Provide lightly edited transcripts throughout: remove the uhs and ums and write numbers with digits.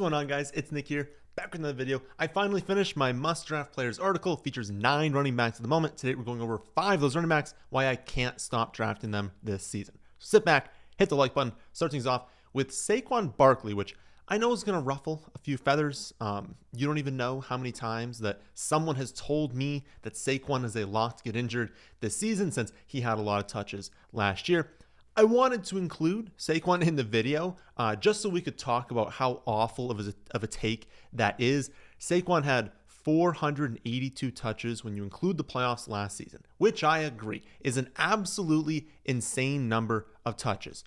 going on, guys? It's Nick here, back with another video. I finally finished my must draft players article. It features 9 running backs at the moment. Today we're going over 5 of those running backs, why I can't stop drafting them this season. So sit back, hit the like button, start things off with Saquon Barkley, which I know is going to ruffle a few feathers. You don't even know how many times that someone has told me that Saquon is a lock to get injured this season since he had a lot of touches last year. I wanted to include Saquon in the video just so we could talk about how awful of a take that is. Saquon had 482 touches when you include the playoffs last season, which I agree is an absolutely insane number of touches.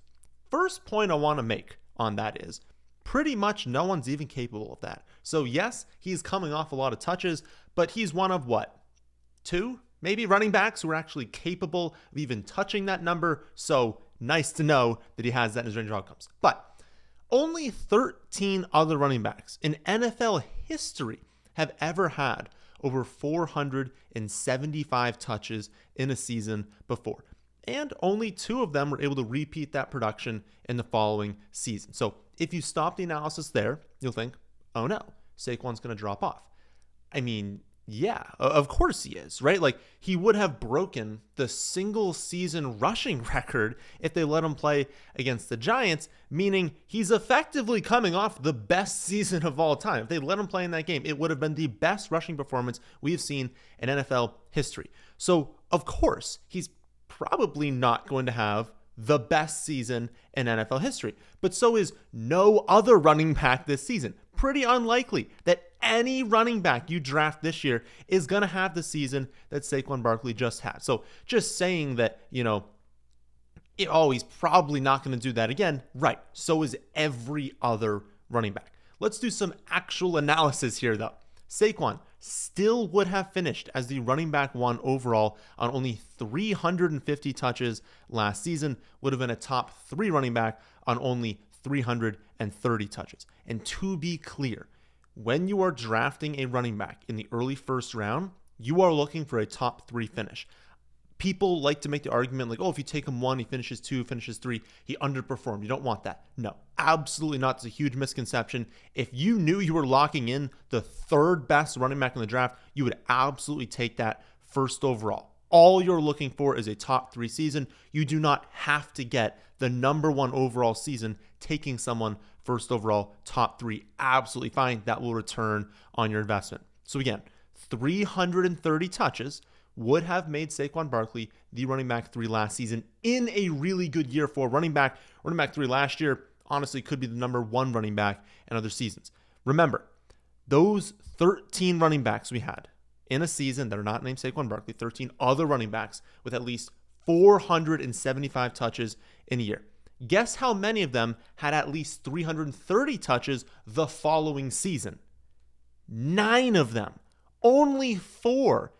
First point I want to make on that is pretty much no one's even capable of that. So yes, he's coming off a lot of touches, but he's one of what? 2? Maybe running backs who are actually capable of even touching that number. So nice to know that he has that in his range of outcomes. But only 13 other running backs in NFL history have ever had over 475 touches in a season before. And only 2 of them were able to repeat that production in the following season. So if you stop the analysis there, you'll think, oh no, Saquon's going to drop off. I mean, yeah, of course he is, right? Like, he would have broken the single season rushing record if they let him play against the Giants, meaning he's effectively coming off the best season of all time. If they let him play in that game, it would have been the best rushing performance we've seen in NFL history. So, of course, he's probably not going to have the best season in NFL history, but so is no other running back this season. Pretty unlikely that any running back you draft this year is going to have the season that Saquon Barkley just had. So just saying that, he's probably not going to do that again, right? So is every other running back. Let's do some actual analysis here, though. Saquon still would have finished as the running back 1 overall on only 350 touches last season, would have been a top 3 running back on only 330 touches. And to be clear, when you are drafting a running back in the early first round, you are looking for a top 3 finish. People like to make the argument like, oh, if you take him 1, he finishes 2, finishes 3, he underperformed. You don't want that. No, absolutely not. It's a huge misconception. If you knew you were locking in the 3rd best running back in the draft, you would absolutely take that first overall. All you're looking for is a top 3 season. You do not have to get the number 1 overall season taking someone first overall, top 3. Absolutely fine. That will return on your investment. So again, 330 touches would have made Saquon Barkley the running back 3 last season in a really good year for running back. Running back 3 last year, honestly, could be the number 1 running back in other seasons. Remember, those 13 running backs we had in a season that are not named Saquon Barkley, 13 other running backs with at least 475 touches in a year. Guess how many of them had at least 330 touches the following season? 9 of them. Only 4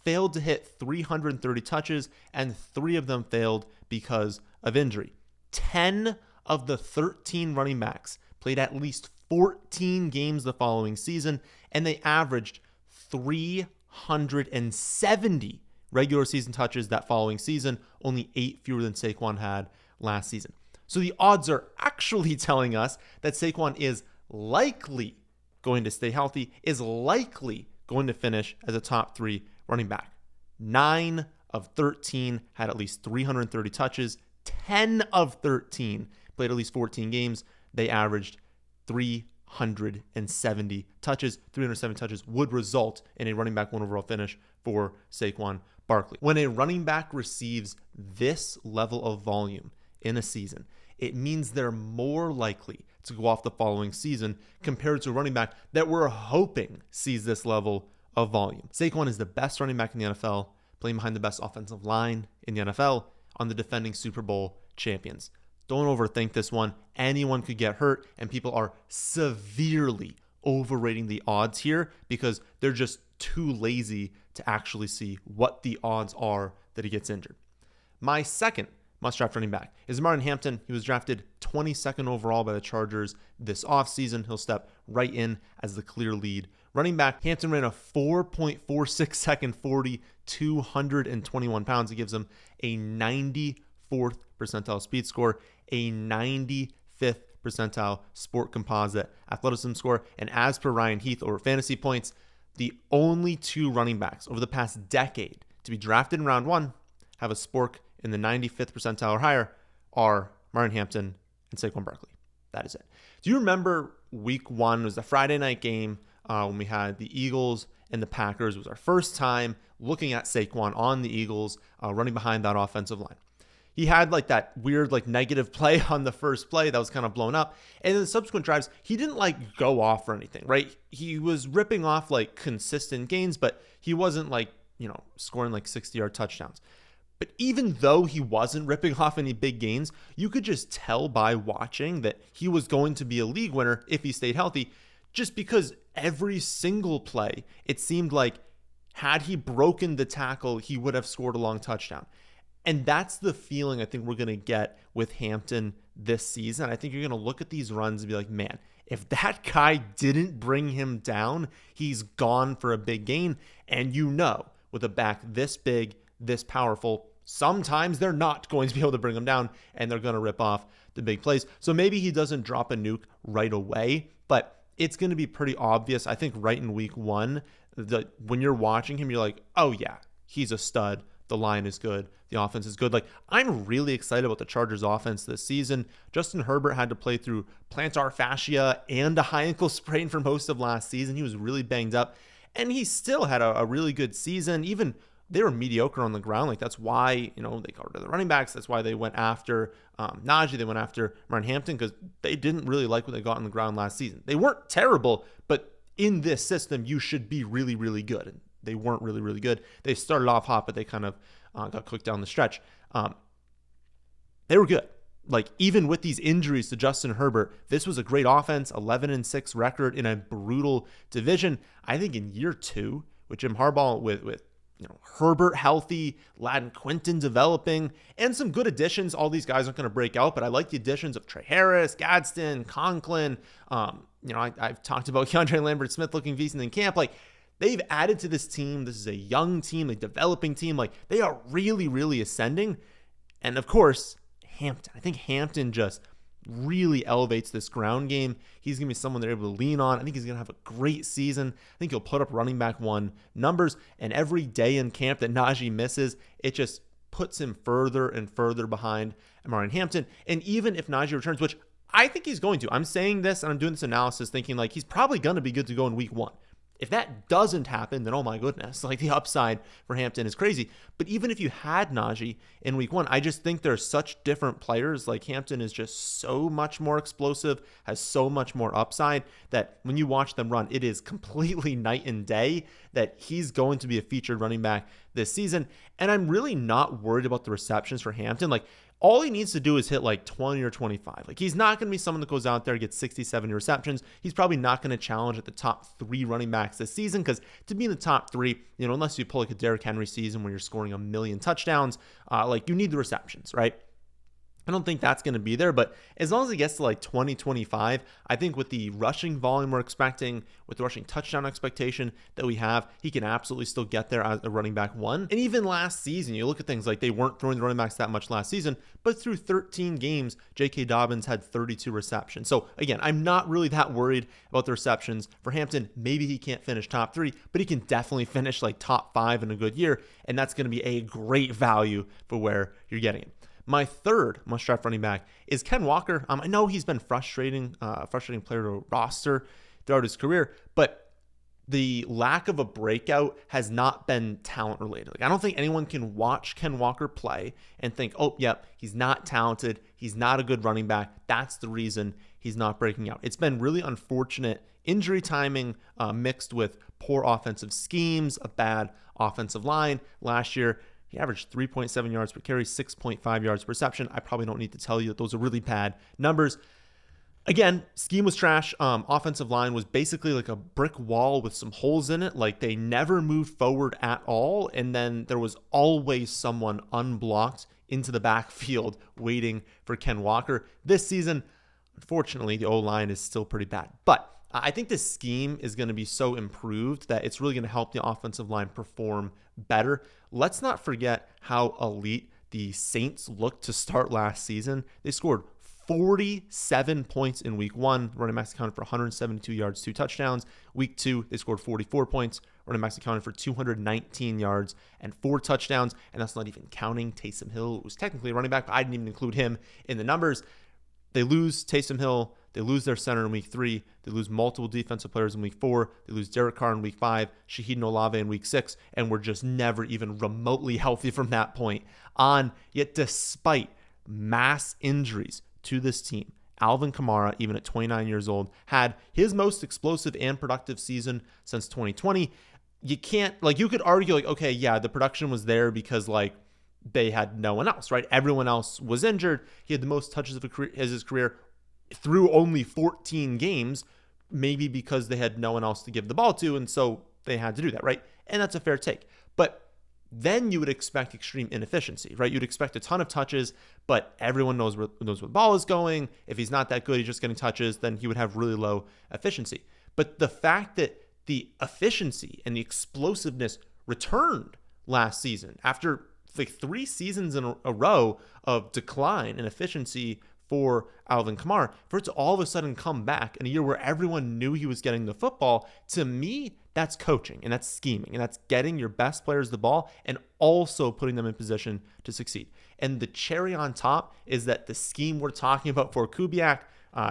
failed to hit 330 touches, and 3 of them failed because of injury. 10 of the 13 running backs played at least 14 games the following season, and they averaged 370 regular season touches that following season, only 8 fewer than Saquon had last season. So the odds are actually telling us that Saquon is likely going to stay healthy, is likely going to finish as a top 3 running back. 9 of 13 had at least 330 touches. 10 of 13 played at least 14 games. They averaged 370 touches. 370 touches would result in a running back 1 overall finish for Saquon Barkley. When a running back receives this level of volume in a season, it means they're more likely to go off the following season compared to a running back that we're hoping sees this level of volume. Saquon is the best running back in the NFL, playing behind the best offensive line in the NFL on the defending Super Bowl champions. Don't overthink this one. Anyone could get hurt, and people are severely overrating the odds here because they're just too lazy to actually see what the odds are that he gets injured. My second must-draft running back is Omarion Hampton. He was drafted 22nd overall by the Chargers this offseason. He'll step right in as the clear lead running back. Hampton ran a 4.46 second 40, 221 pounds. It gives him a 94th percentile speed score, a 95th percentile sport composite athleticism score. And as per Ryan Heath over fantasy points, the only 2 running backs over the past decade to be drafted in round 1 have a spork in the 95th percentile or higher are Omarion Hampton and Saquon Barkley. That is it. Do you remember week 1? It was a Friday night game when we had the Eagles and the Packers. It was our first time looking at Saquon on the Eagles running behind that offensive line. He had like that weird like negative play on the first play that was kind of blown up. And in the subsequent drives, he didn't like go off or anything, right? He was ripping off like consistent gains, but he wasn't like, scoring like 60-yard touchdowns. But even though he wasn't ripping off any big gains, you could just tell by watching that he was going to be a league winner if he stayed healthy, just because every single play, it seemed like had he broken the tackle, he would have scored a long touchdown. And that's the feeling I think we're going to get with Hampton this season. I think you're going to look at these runs and be like, man, if that guy didn't bring him down, he's gone for a big gain. And with a back this big, this powerful, sometimes they're not going to be able to bring him down and they're going to rip off the big plays. So maybe he doesn't drop a nuke right away, but it's going to be pretty obvious. I think right in week 1, that when you're watching him, you're like, oh yeah, he's a stud. The line is good. The offense is good. Like, I'm really excited about the Chargers offense this season. Justin Herbert had to play through plantar fascia and a high ankle sprain for most of last season. He was really banged up, and he still had a really good season. Even they were mediocre on the ground. Like, that's why, they got rid of the running backs. That's why they went after Najee. They went after Omarion Hampton because they didn't really like what they got on the ground last season. They weren't terrible, but in this system, you should be really, really good. And they weren't really, really good. They started off hot, but they kind of got cooked down the stretch. They were good. Like, even with these injuries to Justin Herbert, this was a great offense, 11-6 record in a brutal division. I think in year 2, with Jim Harbaugh, with Herbert healthy, Ladin Quinton developing, and some good additions. All these guys aren't going to break out, but I like the additions of Trey Harris, Gadsden, Conklin. I've talked about Keandre Lambert-Smith looking decent in camp. Like, they've added to this team. This is a young team, a developing team. Like, they are really, really ascending. And of course, Hampton. I think Hampton just really elevates this ground game. He's going to be someone they're able to lean on. I think he's going to have a great season. I think he'll put up running back 1 numbers. And every day in camp that Najee misses, it just puts him further and further behind Omarion Hampton. And even if Najee returns, which I think he's going to, I'm saying this and I'm doing this analysis thinking like he's probably going to be good to go in week 1. If that doesn't happen, then oh my goodness, like the upside for Hampton is crazy. But even if you had Najee in week 1, I just think they're such different players. Like, Hampton is just so much more explosive, has so much more upside that when you watch them run, it is completely night and day that he's going to be a featured running back this season. And I'm really not worried about the receptions for Hampton. Like, all he needs to do is hit like 20 or 25. Like, he's not going to be someone that goes out there and gets 60, 70 receptions. He's probably not going to challenge at the top 3 running backs this season, because to be in the top 3, unless you pull like a Derrick Henry season where you're scoring 1 million touchdowns, you need the receptions, right? I don't think that's going to be there, but as long as it gets to like 20, 25, I think with the rushing volume we're expecting, with the rushing touchdown expectation that we have, he can absolutely still get there as a running back 1. And even last season, you look at things like they weren't throwing the running backs that much last season, but through 13 games, J.K. Dobbins had 32 receptions. So again, I'm not really that worried about the receptions for Hampton. Maybe he can't finish top 3, but he can definitely finish like top 5 in a good year, and that's going to be a great value for where you're getting him. My third must-draft running back is Ken Walker. I know he's been frustrating player to roster throughout his career, but the lack of a breakout has not been talent related. Like, I don't think anyone can watch Ken Walker play and think, oh, yep, he's not talented. He's not a good running back. That's the reason he's not breaking out. It's been really unfortunate injury timing mixed with poor offensive schemes, a bad offensive line. Last year, he averaged 3.7 yards per carry, 6.5 yards per reception. I probably don't need to tell you that those are really bad numbers. Again, scheme was trash. Offensive line was basically like a brick wall with some holes in it. Like, they never moved forward at all. And then there was always someone unblocked into the backfield waiting for Ken Walker. This season, unfortunately, the O-line is still pretty bad. But I think this scheme is going to be so improved that it's really going to help the offensive line perform better. Let's not forget how elite the Saints looked to start last season. They scored 47 points in week 1. Running backs accounted for 172 yards, 2 touchdowns. Week 2, they scored 44 points. Running backs accounted for 219 yards and 4 touchdowns. And that's not even counting Taysom Hill, who's technically a running back, but I didn't even include him in the numbers. They lose Taysom Hill. They lose their center in week 3. They lose multiple defensive players in week 4. They lose Derek Carr in week 5, Shaheed Olave in week 6, and we're just never even remotely healthy from that point on. Yet despite mass injuries to this team, Alvin Kamara, even at 29 years old, had his most explosive and productive season since 2020. You could argue okay, yeah, the production was there because they had no one else, right? Everyone else was injured. He had the most touches of his career through only 14 games, maybe because they had no one else to give the ball to, and so they had to do that, right? And that's a fair take. But then you would expect extreme inefficiency, right? You'd expect a ton of touches, but everyone knows where the ball is going. If he's not that good, he's just getting touches, then he would have really low efficiency. But the fact that the efficiency and the explosiveness returned last season after 3 seasons in a row of decline in efficiency for Alvin Kamara, for it to all of a sudden come back in a year where everyone knew he was getting the football, to me, that's coaching and that's scheming and that's getting your best players the ball and also putting them in position to succeed. And the cherry on top is that the scheme we're talking about for Kubiak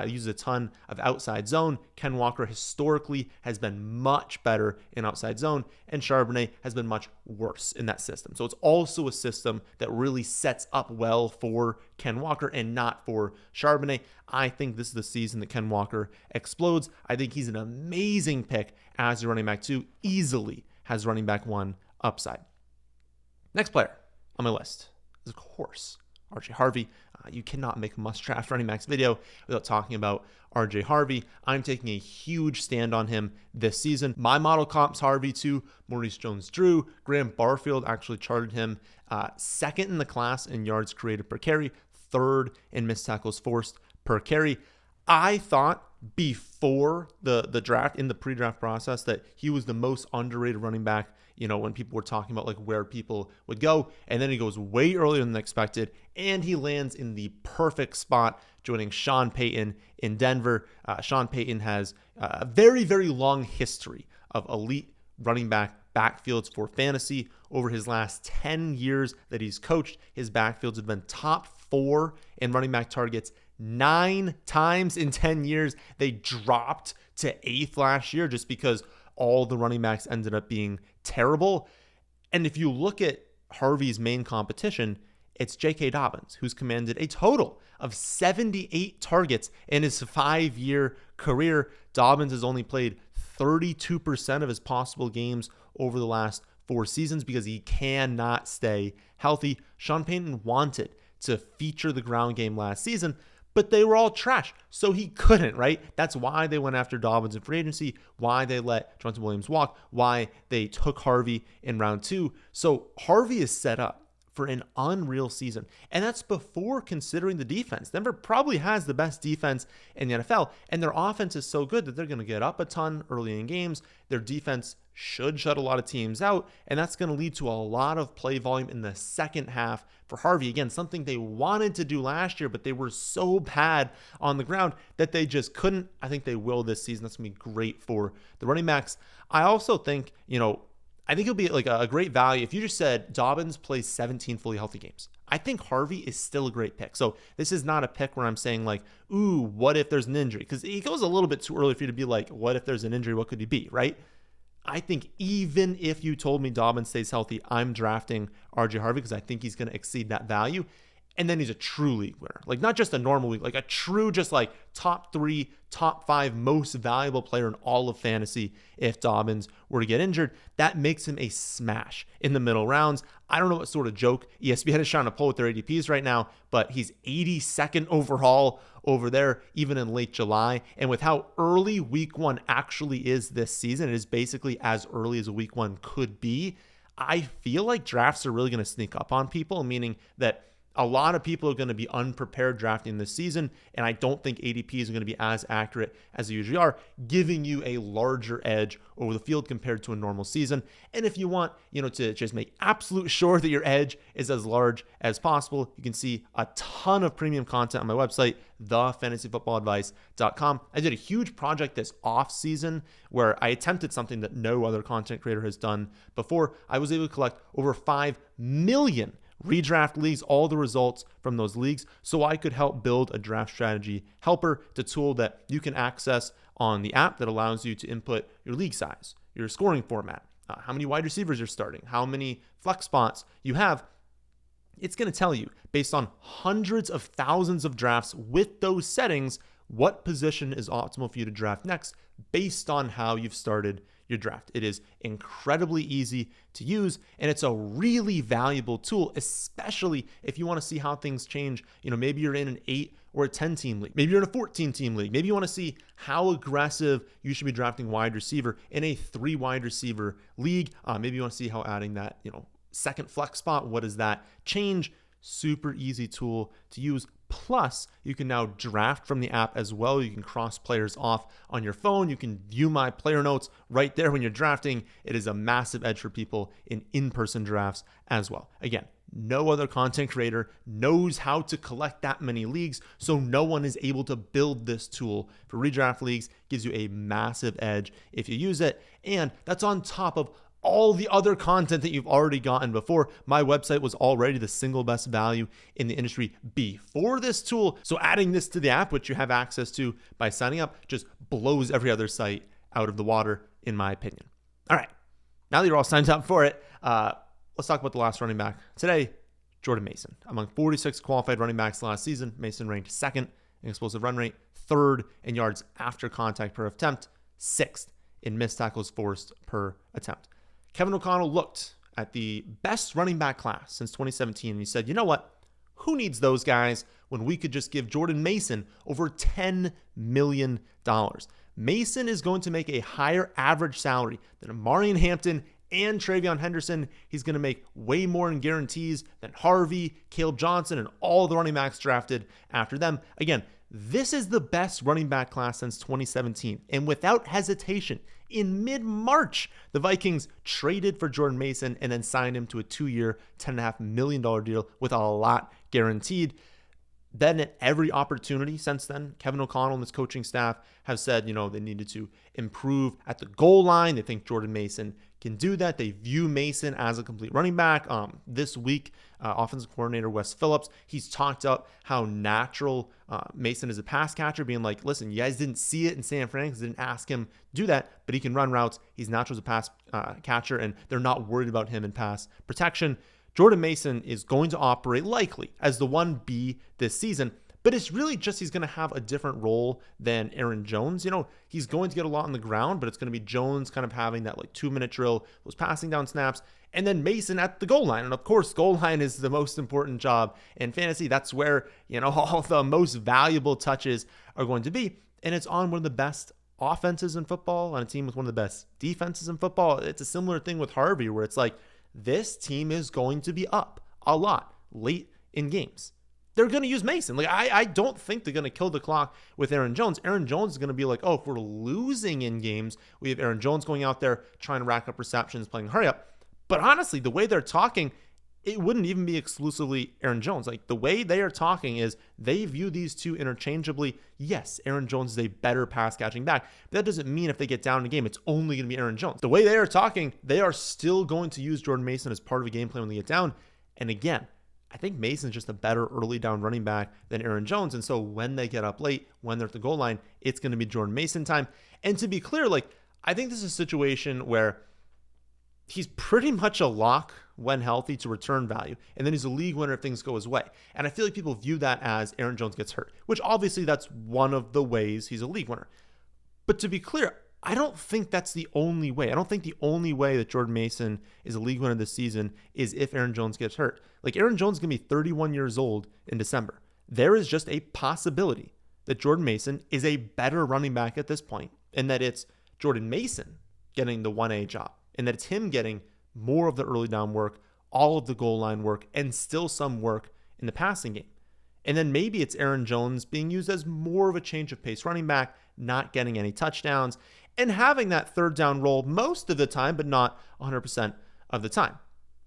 uses a ton of outside zone. Ken Walker historically has been much better in outside zone, and Charbonnet has been much worse in that system. So it's also a system that really sets up well for Ken Walker and not for Charbonnet. I think this is the season that Ken Walker explodes. I think he's an amazing pick as a running back 2, easily has running back 1 upside. Next player on my list is, of course, RJ Harvey. You cannot make a must-draft running backs video without talking about RJ Harvey. I'm taking a huge stand on him this season. My model comps Harvey to Maurice Jones-Drew. Graham Barfield actually charted him second in the class in yards created per carry, third in missed tackles forced per carry. I thought before the draft, in the pre-draft process, that he was the most underrated running back, when people were talking about where people would go. And then he goes way earlier than expected, and he lands in the perfect spot, joining Sean Payton in Denver. Sean Payton has a very, very long history of elite running back backfields for fantasy. Over his last 10 years that he's coached, his backfields have been top 4 in running back targets 9 times in 10 years. They dropped to 8th last year just because all the running backs ended up being terrible. And if you look at Harvey's main competition, it's J.K. Dobbins, who's commanded a total of 78 targets in his 5-year career. Dobbins has only played 32% of his possible games over the last 4 seasons because he cannot stay healthy. Sean Payton wanted to feature the ground game last season, but they were all trash, so he couldn't, right? That's why they went after Dobbins in free agency, why they let Jonathan Williams walk, why they took Harvey in round 2. So Harvey is set up for an unreal season, and that's before considering the defense. Denver probably has the best defense in the NFL, and their offense is so good that they're going to get up a ton early in games. Their defense should shut a lot of teams out, and that's going to lead to a lot of play volume in the second half for Harvey. Again, something they wanted to do last year, but they were so bad on the ground that they just couldn't. I think they will this season. That's going to be great for the running backs. I also think, I think it'll be a great value if you just said Dobbins plays 17 fully healthy games. I think Harvey is still a great pick. So this is not a pick where I'm saying ooh, what if there's an injury? Because it goes a little bit too early for you to be what if there's an injury? What could he be, right? I think even if you told me Dobbins stays healthy, I'm drafting RJ Harvey because I think he's going to exceed that value. And then he's a true league winner. Not just a normal league, a true top 3, top 5 most valuable player in all of fantasy if Dobbins were to get injured. That makes him a smash in the middle rounds. I don't know what sort of joke ESPN is trying to pull with their ADPs right now, but he's 82nd overall over there, even in late July. And with how early week 1 actually is this season, it is basically as early as a week 1 could be. I feel like drafts are really going to sneak up on people, meaning that A lot of people are going to be unprepared drafting this season, and I don't think ADPs are going to be as accurate as they usually are, giving you a larger edge over the field compared to a normal season. And if you want, to just make absolute sure that your edge is as large as possible, you can see a ton of premium content on my website, thefantasyfootballadvice.com. I did a huge project this off season where I attempted something that no other content creator has done before. I was able to collect over 5 million redraft leagues, all the results from those leagues, so I could help build a draft strategy helper, the tool that you can access on the app that allows you to input your league size, your scoring format, how many wide receivers you're starting, how many flex spots you have. It's going to tell you, based on hundreds of thousands of drafts with those settings, what position is optimal for you to draft next based on how you've started your draft. It is incredibly easy to use, and it's a really valuable tool, especially if you want to see how things change. Maybe you're in an 8 or a 10 team league. Maybe you're in a 14 team league. Maybe you want to see how aggressive you should be drafting wide receiver in a 3 wide receiver league. Maybe you want to see how adding that, second flex spot, what does that change? Super easy tool to use. Plus, you can now draft from the app as well. You can cross players off on your phone. You can view my player notes right there when you're drafting. It is a massive edge for people in in-person drafts as well. Again, no other content creator knows how to collect that many leagues, so no one is able to build this tool for redraft leagues. Gives you a massive edge if you use it, and that's on top of all the other content that you've already gotten before. My website was already the single best value in the industry before this tool. So adding this to the app, which you have access to by signing up, just blows every other site out of the water, in my opinion. All right, now that you're all signed up for it, let's talk about the last running back today, Jordan Mason. Among 46 qualified running backs last season, Mason ranked 2nd in explosive run rate, 3rd in yards after contact per attempt, 6th in missed tackles forced per attempt. Kevin O'Connell looked at the best running back class since 2017, and he said, you know what? Who needs those guys when we could just give Jordan Mason over $10 million? Mason is going to make a higher average salary than Omarion Hampton and Travion Henderson. He's going to make way more in guarantees than Harvey, Caleb Johnson, and all the running backs drafted after them. Again, this is the best running back class since 2017, and without hesitation, in mid-March, the Vikings traded for Jordan Mason and then signed him to a 2-year, $10.5 million deal with a lot guaranteed. Then at every opportunity since then, Kevin O'Connell and his coaching staff have said, they needed to improve at the goal line. They think Jordan Mason can do that. They view Mason as a complete running back. This week, offensive coordinator Wes Phillips, he's talked up how natural Mason is a pass catcher, being like, listen, you guys didn't see it in San Fran because didn't ask him to do that, but he can run routes. He's natural as a pass catcher, and they're not worried about him in pass protection. Jordan Mason is going to operate likely as the 1B this season, but it's really just he's going to have a different role than Aaron Jones. He's going to get a lot on the ground, but it's going to be Jones kind of having that 2-minute drill, those passing down snaps, and then Mason at the goal line. And of course, goal line is the most important job in fantasy. That's where, all the most valuable touches are going to be. And it's on one of the best offenses in football, on a team with one of the best defenses in football. It's a similar thing with Harvey, where it's like, this team is going to be up a lot late in games. They're going to use Mason. I don't think they're going to kill the clock with Aaron Jones. Aaron Jones is going to be like, if we're losing in games, we have Aaron Jones going out there trying to rack up receptions, playing hurry up. But honestly, the way they're talking, it wouldn't even be exclusively Aaron Jones. The way they are talking is they view these two interchangeably. Yes, Aaron Jones is a better pass catching back, but that doesn't mean if they get down in a game, it's only going to be Aaron Jones. The way they are talking, they are still going to use Jordan Mason as part of a game plan when they get down. And again, I think Mason's just a better early down running back than Aaron Jones. And so when they get up late, when they're at the goal line, it's going to be Jordan Mason time. And to be clear, I think this is a situation where he's pretty much a lock when healthy to return value, and then he's a league winner if things go his way. And I feel like people view that as Aaron Jones gets hurt, which obviously that's one of the ways he's a league winner. But to be clear, I don't think that's the only way. I don't think the only way that Jordan Mason is a league winner this season is if Aaron Jones gets hurt. Aaron Jones is going to be 31 years old in December. There is just a possibility that Jordan Mason is a better running back at this point, and that it's Jordan Mason getting the 1A job, and that it's him getting more of the early down work, all of the goal line work, and still some work in the passing game. And then maybe it's Aaron Jones being used as more of a change of pace running back, not getting any touchdowns, and having that third down role most of the time, but not 100% of the time.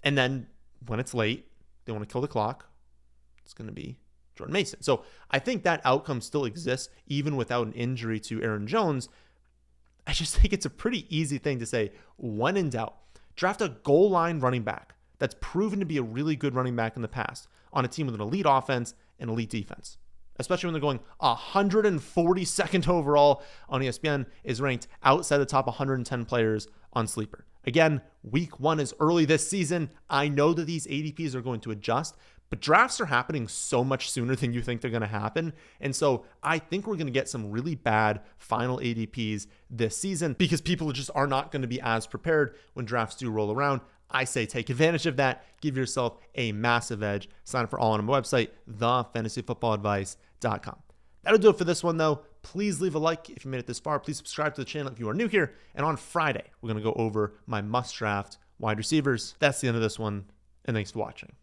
And then when it's late, they want to kill the clock, it's going to be Jordan Mason. So I think that outcome still exists even without an injury to Aaron Jones. I just think it's a pretty easy thing to say, when in doubt, draft a goal line running back that's proven to be a really good running back in the past on a team with an elite offense and elite defense. Especially when they're going 142nd overall on ESPN, is ranked outside the top 110 players on Sleeper. Again, week 1 is early this season. I know that these ADPs are going to adjust, but drafts are happening so much sooner than you think they're going to happen. And so I think we're going to get some really bad final ADPs this season because people just are not going to be as prepared when drafts do roll around. I say take advantage of that. Give yourself a massive edge. Sign up for all on my website, thefantasyfootballadvice.com. That'll do it for this one, though. Please leave a like if you made it this far. Please subscribe to the channel if you are new here. And on Friday, we're going to go over my must-draft wide receivers. That's the end of this one, and thanks for watching.